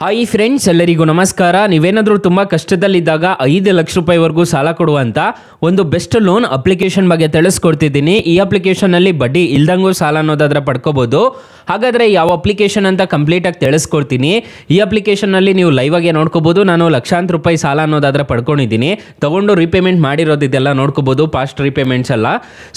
Hi friends, ಎಲ್ಲರಿಗೂ ನಮಸ್ಕಾರ. ನೀವೇನಾದರೂ ತುಂಬ ಕಷ್ಟದಲ್ಲಿದ್ದಾಗ 5 ಲಕ್ಷ ರೂಪಾಯಿವರೆಗೂ ಸಾಲ ಕೊಡುವಂಥ ಒಂದು ಬೆಸ್ಟ್ ಲೋನ್ ಅಪ್ಲಿಕೇಶನ್ ಬಗ್ಗೆ ತಿಳಿಸ್ಕೊಡ್ತಿದ್ದೀನಿ. ಈ ಅಪ್ಲಿಕೇಶನಲ್ಲಿ ಬಡ್ಡಿ ಇಲ್ದಂಗೂ ಸಾಲ ಅನ್ನೋದಾದ್ರೆ ಪಡ್ಕೋಬೋದು. ಹಾಗಾದರೆ ಯಾವ ಅಪ್ಲಿಕೇಶನ್ ಅಂತ ಕಂಪ್ಲೀಟಾಗಿ ತಿಳಿಸ್ಕೊಡ್ತೀನಿ. ಈ ಅಪ್ಲಿಕೇಶನ್ನಲ್ಲಿ ನೀವು ಲೈವ್ ಆಗಿ ನೋಡ್ಕೋಬೋದು. ನಾನು ಲಕ್ಷಾಂತರ ರೂಪಾಯಿ ಸಾಲ ಅನ್ನೋದಾದ್ರೆ ಪಡ್ಕೊಂಡಿದ್ದೀನಿ. ತೊಗೊಂಡು ರೀಪೇಮೆಂಟ್ ಮಾಡಿರೋದಿದೆಲ್ಲ ನೋಡ್ಕೋಬೋದು, ಪಾಸ್ಟ್ ರೀಪೇಮೆಂಟ್ಸ್ ಎಲ್ಲ.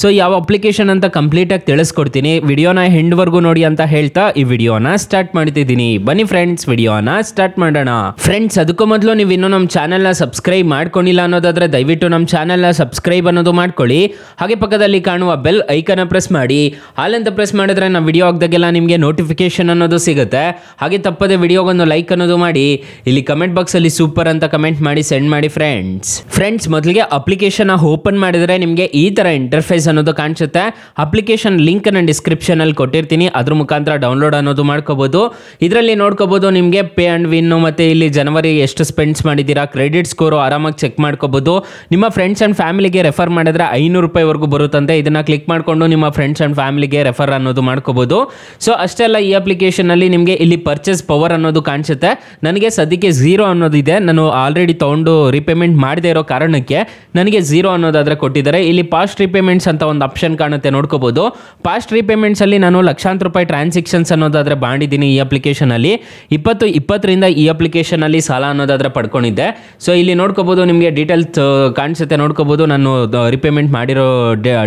ಸೊ ಯಾವ ಅಪ್ಲಿಕೇಶನ್ ಅಂತ ಕಂಪ್ಲೀಟಾಗಿ ತಿಳಿಸ್ಕೊಡ್ತೀನಿ. ವಿಡಿಯೋನ ಹೆಂಡ್ವರೆಗೂ ನೋಡಿ ಅಂತ ಹೇಳ್ತಾ ಈ ವಿಡಿಯೋನ ಸ್ಟಾರ್ಟ್ ಮಾಡ್ತಿದ್ದೀನಿ. ಬನ್ನಿ ಫ್ರೆಂಡ್ಸ್, ವಿಡಿಯೋನ ಸ್ಟಾರ್ಟ್ ಮಾಡೋಣ. ಫ್ರೆಂಡ್ಸ್, ಅದಕ್ಕೂ ಮೊದಲು ನೀವು ಇನ್ನೂ ನಮ್ಮ ಚಾನೆಲ್ನ ಸಬ್ಸ್ಕ್ರೈಬ್ ಮಾಡ್ಕೊಂಡಿಲ್ಲ ಅನ್ನೋದಾದ್ರೆ ದಯವಿಟ್ಟು ನಮ್ಮ ಚಾನೆಲ್ನ ಸಬ್ಸ್ಕ್ರೈಬ್ ಅನ್ನೋದು ಮಾಡ್ಕೊಳ್ಳಿ. ಹಾಗೆ ಪಕ್ಕದಲ್ಲಿ ಕಾಣುವ ಬೆಲ್ ಐಕನ್ ಪ್ರೆಸ್ ಮಾಡಿ. ಹಾಲಂತ ಪ್ರೆಸ್ ಮಾಡಿದ್ರೆ ನಾವು ವಿಡಿಯೋ ಹಾಕಿದಾಗೆಲ್ಲ ನಿಮಗೆ ನೋಟಿಫಿಕೇಶನ್ ಅನ್ನೋದು ಸಿಗುತ್ತೆ. ಹಾಗೆ ತಪ್ಪದೆ ವಿಡಿಯೋಗೊಂದು ಲೈಕ್ ಅನ್ನೋದು ಮಾಡಿ. ಇಲ್ಲಿ ಕಮೆಂಟ್ ಬಾಕ್ಸ್ ಅಲ್ಲಿ ಸೂಪರ್ ಅಂತ ಕಮೆಂಟ್ ಮಾಡಿ ಸೆಂಡ್ ಮಾಡಿ ಫ್ರೆಂಡ್ಸ್. ಮೊದಲಿಗೆ ಅಪ್ಲಿಕೇಶನ್ ಓಪನ್ ಮಾಡಿದ್ರೆ ನಿಮಗೆ ಈ ತರ ಇಂಟರ್ಫೇಸ್ ಅನ್ನೋದು ಕಾಣಿಸುತ್ತೆ. ಅಪ್ಲಿಕೇಶನ್ ಲಿಂಕ್ ನಾನು ಡಿಸ್ಕ್ರಿಪ್ಷನ್ ಅಲ್ಲಿ ಕೊಟ್ಟಿರ್ತೀನಿ, ಅದ್ರ ಮುಖಾಂತರ ಡೌನ್ಲೋಡ್ ಅನ್ನೋದು ಮಾಡ್ಕೋಬಹುದು. ಇದರಲ್ಲಿ ನೋಡ್ಕೋಬಹುದು ನಿಮಗೆ ಪೇ ಅಂಡ್ ವಿನ್, ಮತ್ತೆ ಇಲ್ಲಿ ಜನವರಿ ಎಷ್ಟು ಸ್ಪೆಂಡ್ಸ್ ಮಾಡಿದ್ದೀರಾ, ಕ್ರೆಡಿಟ್ ಸ್ಕೋರು ಆರಾಮಾಗಿ ಚೆಕ್ ಮಾಡ್ಕೋಬಹುದು. ನಿಮ್ಮ ಫ್ರೆಂಡ್ಸ್ ಅಂಡ್ ಫ್ಯಾಮಿಲಿಗೆ ರೆಫರ್ ಮಾಡಿದ್ರೆ 500 ರೂಪಾಯಿವರೆಗೂ ಬರುತ್ತಂತೆ. ಇದನ್ನ ಕ್ಲಿಕ್ ಮಾಡಿಕೊಂಡು ನಿಮ್ಮ ಫ್ರೆಂಡ್ಸ್ ಅಂಡ್ ಫ್ಯಾಮಿಲಿಗೆ ರೆಫರ್ ಅನ್ನೋದು ಮಾಡ್ಕೋಬಹುದು. ಸೊ ಅಷ್ಟೇ ಅಲ್ಲ, ಈ ಅಪ್ಲಿಕೇಶನ್ ಅಲ್ಲಿ ನಿಮಗೆ ಇಲ್ಲಿ ಪರ್ಚೇಸ್ ಪವರ್ ಅನ್ನೋದು ಕಾಣಿಸುತ್ತೆ. ನನಗೆ ಸದ್ಯಕ್ಕೆ 0 ಅನ್ನೋದಿದೆ. ನಾನು ಆಲ್ರೆಡಿ ತಗೊಂಡು ರೀಪೇಮೆಂಟ್ ಮಾಡದೇ ಇರೋ ಕಾರಣಕ್ಕೆ ನನಗೆ 0 ಅನ್ನೋದಾದ್ರೆ ಕೊಟ್ಟಿದ್ದಾರೆ. ಇಲ್ಲಿ ಪಾಸ್ಟ್ ರೀಪೇಮೆಂಟ್ಸ್ ಅಂತ ಒಂದು ಆಪ್ಷನ್ ಕಾಣುತ್ತೆ, ನೋಡ್ಕೋಬಹುದು. ಪಾಸ್ಟ್ ರೀಪೇಮೆಂಟ್ಸ್ ಅಲ್ಲಿ ನಾನು ಲಕ್ಷಾಂತರ ರೂಪಾಯಿ ಟ್ರಾನ್ಸಾಕ್ಷನ್ಸ್ ಅನ್ನೋದಾದ್ರೆ ಮಾಡಿದ್ದೀನಿ. ಈ ಅಪ್ಲಿಕೇಶನ್ ಅಲ್ಲಿ 2020ರಿಂದ ಈ ಅಪ್ಲಿಕೇಶನ್ ಅಲ್ಲಿ ಸಾಲ ಅನ್ನೋದಾದ್ರೆ ಪಡ್ಕೊಂಡಿದ್ದೆ. ಸೊ ಇಲ್ಲಿ ನೋಡ್ಕೋಬಹುದು, ನಿಮಗೆ ಡೀಟೇಲ್ಸ್ ಕಾಣಿಸುತ್ತೆ, ನೋಡ್ಕೋಬಹುದು. ನಾನು ರಿಪೇಮೆಂಟ್ ಮಾಡಿರೋ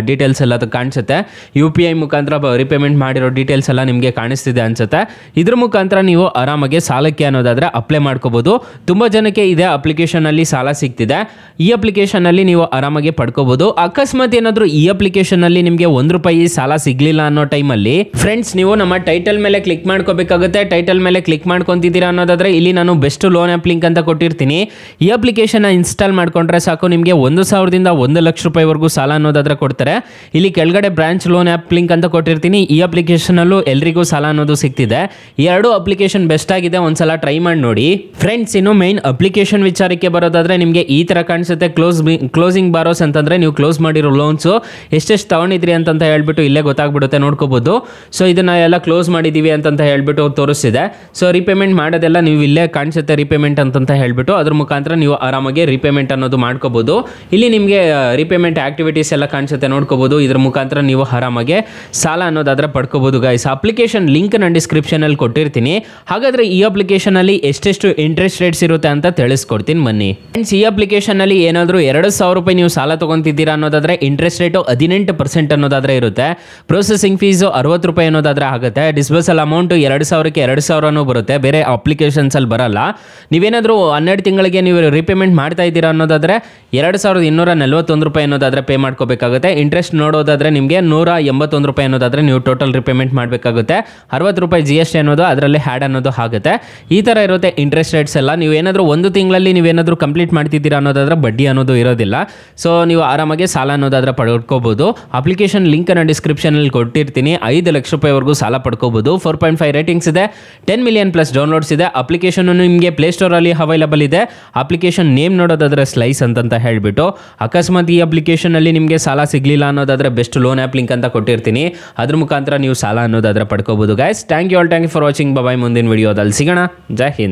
ಡೀಟೇಲ್ಸ್ ಎಲ್ಲ ಕಾಣಿಸುತ್ತೆ. UPI ಮುಖಾಂತರ ರಿಪೇಮೆಂಟ್ ಮಾಡಿರೋ ಡೀಟೇಲ್ಸ್ ಎಲ್ಲ ನಿಮಗೆ ಕಾಣಿಸ್ತಿದೆ ಅನ್ಸುತ್ತೆ. ಇದ್ರ ಮುಖಾಂತರ ನೀವು ಆರಾಮಾಗಿ ಸಾಲಕ್ಕೆ ಅನ್ನೋದಾದ್ರೆ ಅಪ್ಲೈ ಮಾಡ್ಕೋಬಹುದು. ತುಂಬಾ ಜನಕ್ಕೆ ಇದೇ ಅಪ್ಲಿಕೇಶನ್ ಅಲ್ಲಿ ಸಾಲ ಸಿಗ್ತಿದೆ. ಈ ಅಪ್ಲಿಕೇಶನ್ ಅಲ್ಲಿ ನೀವು ಆರಾಮಾಗಿ ಪಡ್ಕೋಬಹುದು. ಅಕಸ್ಮಾತ್ ಏನಾದರೂ ಈ ಅಪ್ಲಿಕೇಶನ್ ಅಲ್ಲಿ ನಿಮಗೆ ₹1 ಸಾಲ ಸಿಗ್ಲಿಲ್ಲ ಅನ್ನೋ ಟೈಮಲ್ಲಿ ಫ್ರೆಂಡ್ಸ್, ನೀವು ನಮ್ಮ ಟೈಟಲ್ ಮೇಲೆ ಕ್ಲಿಕ್ ಮಾಡ್ಕೋಬೇಕಾಗುತ್ತೆ. ಟೈಟಲ್ ಮೇಲೆ ಕ್ಲಿಕ್ ಮಾಡ್ಕೊಂತಿದ್ದೀರಾ ಅನ್ನೋದಾದ್ರೆ ಇಲ್ಲಿ ನಾನು ಬೆಸ್ಟ್ ಲೋನ್ ಆ್ಯಪ್ ಲಿಂಕ್ ಅಂತ ಕೊಟ್ಟಿರ್ತೀನಿ. ಈ ಅಪ್ಲಿಕೇಶನ್ ಇನ್ಸ್ಟಾಲ್ ಮಾಡ್ಕೊಂಡ್ರೆ ಸಾಕು, ನಿಮಗೆ 1,000ದಿಂದ 1 ಲಕ್ಷ ರೂಪಾಯಿವರೆಗೂ ಸಾಲ ಅನ್ನೋದಾದ್ರೆ ಕೊಡ್ತಾರೆ. ಇಲ್ಲಿ ಕೆಳಗಡೆ ಬ್ರಾಂಚ್ ಲೋನ್ ಆ್ಯಪ್ ಲಿಂಕ್ ಅಂತ ಕೊಟ್ಟಿರ್ತೀನಿ. ಈ ಅಪ್ಲಿಕೇಶನ್ ಅಲ್ಲೂ ಎಲ್ರಿಗೂ ಸಾಲ ಅನ್ನೋದು ಸಿಗ್ತಿದೆ. ಈ ಎರಡು ಅಪ್ಲಿಕೇಶನ್ ಬೆಸ್ಟ್ ಆಗಿದೆ, ಒಂದ್ಸಲ ಟ್ರೈ ಮಾಡಿ ನೋಡಿ ಫ್ರೆಂಡ್ಸ್. ಇನ್ನು ಮೈನ್ ಅಪ್ಲಿಕೇಶನ್ ವಿಚಾರಕ್ಕೆ ಬರೋದಾದ್ರೆ ನಿಮಗೆ ಈ ತರ ಕಾಣಿಸುತ್ತೆ. ಕ್ಲೋಸಿಂಗ್ ಬಾರೋಸ್ ಅಂತಂದ್ರೆ ನೀವು ಕ್ಲೋಸ್ ಮಾಡಿರೋ ಲೋನ್ಸ್ ಎಷ್ಟೆಷ್ಟು ತಗೊಂಡಿದ್ರಿ ಅಂತ ಹೇಳ್ಬಿಟ್ಟು ಇಲ್ಲೇ ಗೊತ್ತಾಗ್ಬಿಡುತ್ತೆ, ನೋಡ್ಕೋಬಹುದು. ಸೊ ಇದನ್ನ ಎಲ್ಲ ಕ್ಲೋಸ್ ಮಾಡಿದೀವಿ ಅಂತ ಹೇಳ್ಬಿಟ್ಟು ತೋರಿಸ್ತಿದೆ. ಸೊ ರಿಪೇಮೆಂಟ್ ಮಾಡೋದೆಲ್ಲ ನೀವು ಇಲ್ಲೇ ಕಾಣಿಸುತ್ತೆ, ರಿಪೇಮೆಂಟ್ ಅಂತ ಹೇಳ್ಬಿಟ್ಟು ಅದ್ರ ಮುಖಾಂತರ ನೀವು ಆರಾಮಾಗಿ ರಿಪೇಮೆಂಟ್ ಅನ್ನೋದು ಮಾಡ್ಕೋಬಹುದು. ಇಲ್ಲಿ ನಿಮಗೆ ರಿಪೇಮೆಂಟ್ ಆಕ್ಟಿವಿಟೀಸ್ ಎಲ್ಲ ಕಾಣಿಸುತ್ತೆ, ನೋಡ್ಕೋಬಹುದು. ಇದ್ರ ಮುಖಾಂತರ ನೀವು ಆರಾಮಾಗಿ ಸಾಲ ಅನ್ನೋದಾದ್ರೆ ಪಡ್ಕೋಬಹುದು ಗೈಸ್. ಅಪ್ಲಿಕೇಶನ್ ಲಿಂಕ್ ನಾನು ಡಿಸ್ಕ್ರಿಪ್ಷನ್ ಅಲ್ಲಿ ಕೊಟ್ಟಿರ್ತೀನಿ. ಹಾಗಾದ್ರೆ ಈ ಅಪ್ಲಿಕೇಶನ್ ಅಲ್ಲಿ ಎಷ್ಟೆಷ್ಟು ಇಂಟ್ರೆಸ್ಟ್ ರೇಟ್ಸ್ ಇರುತ್ತೆ ಅಂತ ತಿಳಿಸ್ಕೊಡ್ತೀನಿ, ಬನ್ನಿ ಫ್ರೆಂಡ್ಸ್. ಈ ಅಪ್ಲಿಕೇಶನ್ ಅಲ್ಲಿ ಏನಾದರೂ ₹2,000 ನೀವು ಸಾಲ ತಗೊಂತಿದ್ದೀರಾ ಅನ್ನೋದಾದ್ರೆ ಇಂಟ್ರೆಸ್ಟ್ ರೇಟು 18% ಅನ್ನೋದಾದ್ರೆ ಇರುತ್ತೆ. ಪ್ರೊಸೆಸಿಂಗ್ ಫೀಸು ₹60 ಅನ್ನೋದಾದ್ರೆ ಆಗುತ್ತೆ. ಡಿಸ್ಬರ್ಸಲ್ ಅಮೌಂಟ್ 2,000ಕ್ಕೆ 2,000 ಬರುತ್ತೆ, ಬೇರೆ ಅಪ್ಲಿಕೇಶನ್ಸ್ ಅಲ್ಲಿ ಬರಲ್ಲ. ನೀವೇನಾದರೂ 12 ತಿಂಗಳಿಗೆ ನೀವು ರಿಪೇಮೆಂಟ್ ಮಾಡ್ತಾ ಇದ್ದೀರಾ ಅನ್ನೋದಾದ್ರೆ ₹2,241 ಅನ್ನೋದಾದ್ರೆ ಪೇ ಮಾಡ್ಕೋಬೇಕಾಗುತ್ತೆ. ಇಂಟ್ರೆಸ್ಟ್ ನೋಡೋದಾದ್ರೆ ನಿಮಗೆ ₹181 ಅನ್ನೋದಾದ್ರೆ ನೀವು ಟೋಟಲ್ ರಿಪೇಮೆಂಟ್ ಮಾಡಬೇಕಾಗುತ್ತೆ. ₹60 GST ಅನ್ನೋದು ಅದರಲ್ಲಿ ಹ್ಯಾಡ್ ಅನ್ನೋದು ಆಗುತ್ತೆ. ಈ ಥರ ಇರುತ್ತೆ ಇಂಟ್ರೆಸ್ಟ್ ರೇಟ್ಸ್ ಎಲ್ಲ. ನೀವು ಏನಾದರೂ 1 ತಿಂಗಳಲ್ಲಿ ನೀವೇನಾದರೂ ಕಂಪ್ಲೀಟ್ ಮಾಡ್ತಿದ್ದೀರಾ ಅನ್ನೋದಾದ್ರೆ ಬಡ್ಡಿ ಅನ್ನೋದು ಇರೋದಿಲ್ಲ. ಸೊ ನೀವು ಆರಾಮಾಗಿ ಸಾಲ ಅನ್ನೋದಾದ್ರೆ ಪಡ್ಕೋಬಹುದು. ಅಪ್ಲಿಕೇಶನ್ ಲಿಂಕ್ ನಾನು ಡಿಸ್ಕ್ರಿಪ್ಷನ್ ಅಲ್ಲಿ ಕೊಟ್ಟಿರ್ತೀನಿ. 5 ಲಕ್ಷ ರೂಪಾಯಿವರೆಗೂ ಸಾಲ ಪಡ್ಕೋಬಹುದು. 4.5 ರೇಟಿಂಗ್ಸ್ ಇದೆ, 10 ಮಿಲಿಯನ್ ಪ್ಲಸ್ ಡೌನ್ಲೋಡ್ಸ್ ಇದೆ. ಅಪ್ಲಿಕೇಶನ್ ನಿಮಗೆ ಪ್ಲೇಸ್ಟೋರ್ ಅಲ್ಲಿ ಅವೈಲಬಲ್ ಇದೆ. ಅಪ್ಲಿಕೇಶನ್ ನೇಮ್ ನೋಡೋದಾದ್ರೆ ಸ್ಲೈಸ್ ಅಂತ ಹೇಳ್ಬಿಟ್ಟು. ಅಕಸ್ಮಾತ್ ಈ ಅಪ್ಲಿಕೇಶನ್ ಅಲ್ಲಿ ನಿಮಗೆ ಸಾಲ ಸಿಗ್ಲಿಲ್ಲ ಅನ್ನೋದಾದ್ರೆ ಬೆಸ್ಟ್ ಲೋನ್ ಆ್ಯಪ್ ಲಿಂಕ್ ಅಂತ ಕೊಟ್ಟಿರ್ತೀನಿ, ಅದ್ರ ಮುಖಾಂತರ ನೀವು ಸಾಲ ಅನ್ನೋದಾದ್ರೆ ಪಡ್ಕೋಬಹುದು guys. Thank you for watching. Bye. ಮುಂದಿನ ವಿಡಿಯೋದಲ್ಲಿ ಸಿಗೋಣ. ಜೈ ಹಿಂದ್.